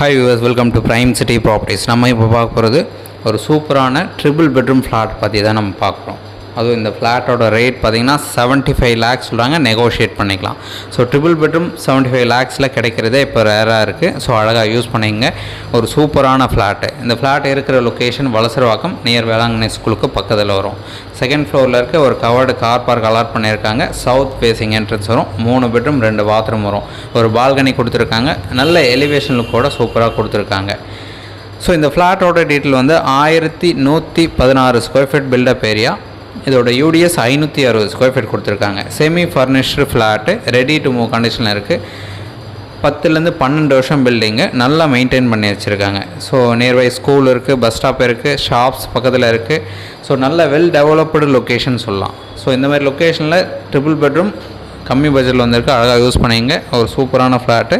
Hi viewers, welcome to prime city properties. நம்ம இப்போ பார்க்க போகிறது ஒரு சூப்பரான ட்ரிபிள் பெட்ரூம் ஃப்ளாட் பற்றி தான் நம்ம பார்க்குறோம். அதுவும் இந்த ஃப்ளாட்டோட ரேட் பார்த்திங்கன்னா 75 lakhs சொல்கிறாங்க, நெகோஷியேட் பண்ணிக்கலாம். ஸோ ட்ரிபிள் பெட்ரூம் 75 lakhஸில் கிடைக்கிறதே இப்போ ரேராக இருக்குது. ஸோ அழகாக யூஸ் பண்ணிங்க. ஒரு சூப்பரான ஃப்ளாட்டு. இந்த ஃப்ளாட் இருக்கிற லொக்கேஷன் வலசரவாக்கம், நியர் வேளாங்கண்ணி ஸ்கூலுக்கு பக்கத்தில் வரும். செகண்ட் ஃப்ளோரில் இருக்க ஒரு கவர்டு கார் பார்க் அலாட் பண்ணியிருக்காங்க. சவுத் ஃபேஸிங் என்ட்ரன்ஸ் வரும். 3 பெட்ரூம் 2 பாத்ரூம் வரும். ஒரு பால்கனி கொடுத்துருக்காங்க. நல்ல எலிவேஷன் லுக்கோட சூப்பராக கொடுத்துருக்காங்க. ஸோ இந்த ஃப்ளாட்டோட டீட்டெயில் வந்து 1116 ஸ்கொயர் ஃபீட் பில்டப் ஏரியா. இதோட யூடிஎஸ் 560 ஸ்கொயர் ஃபீட் கொடுத்துருக்காங்க. Semi furnished flat, ready to move கண்டிஷனில் இருக்குது. 10லேருந்து 12 வருஷம் பில்டிங்கு, நல்லா மெயின்டைன் பண்ணி வச்சுருக்காங்க. ஸோ நியர்பை ஸ்கூல் இருக்குது, பஸ் ஸ்டாப் இருக்குது, ஷாப்ஸ் பக்கத்தில் இருக்குது. ஸோ நல்ல வெல் டெவலப்டு லொக்கேஷன் சொல்லலாம். ஸோ இந்த மாதிரி லொக்கேஷனில் ட்ரிபிள் பெட்ரூம் கம்மி பட்ஜெட்டில் வந்திருக்கு. அழகாக யூஸ் பண்ணிங்க. ஒரு சூப்பரான flat.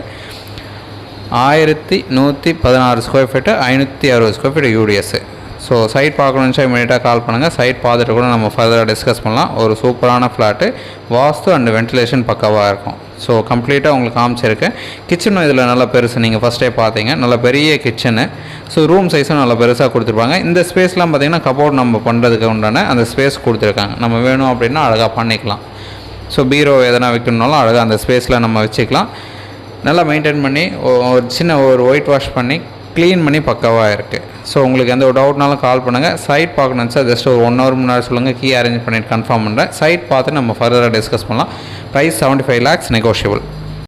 1116 square feet, 560 square feet UDS. So site பார்க்கணுன்னு இமீடியட்டாக கால் பண்ணுங்கள். சைட் பார்த்துட்டு கூட நம்ம ஃபர்தராக டிஸ்கஸ் பண்ணலாம். ஒரு சூப்பரான ஃப்ளாட்டு. வாஸ்து அண்ட் வென்டிலேஷன் பக்காவாக இருக்கும். ஸோ கம்ப்ளீட்டாக உங்களுக்கு காமிச்சிருக்கேன். கிச்சனும் இதில் நல்லா பெருசு, நீங்கள் ஃபஸ்ட்டே பார்த்தீங்க. நல்ல பெரிய கிச்சனு. ஸோ ரூம் சைஸும் நல்லா பெருசாக கொடுத்துருப்பாங்க. இந்த ஸ்பேஸ்லாம் பார்த்திங்கன்னா கபோர்ட் நம்ம பண்ணுறதுக்கு உண்டான அந்த ஸ்பேஸ் கொடுத்துருக்காங்க. நம்ம வேணும் அப்படின்னா அழகாக பண்ணிக்கலாம். ஸோ பீரோ எதனா வைக்கணுன்னாலும் அழகாக அந்த ஸ்பேஸில் நம்ம வச்சுக்கலாம். நல்லா மெயின்டைன் பண்ணி ஒரு சின்ன ஒரு ஒயிட் வாஷ் பண்ணி க்ளீன் பண்ணி பக்காவாக இருக்குது. ஸோ உங்களுக்கு எந்த ஒரு டவுட்னாலும் கால் பண்ணுங்கள். சைட் பார்க்கணுன்னு சார் ஜஸ்ட் ஒரு 1 hour முன்னாடி சொல்லுங்கள். கீ அரேஞ்ச் பண்ணிவிட்டு கன்ஃபார்ம் பண்ணுறேன். சைட் பார்த்து நம்ம ஃபர்தராக டிஸ்கஸ் பண்ணலாம். Price 75 lakhs negotiable.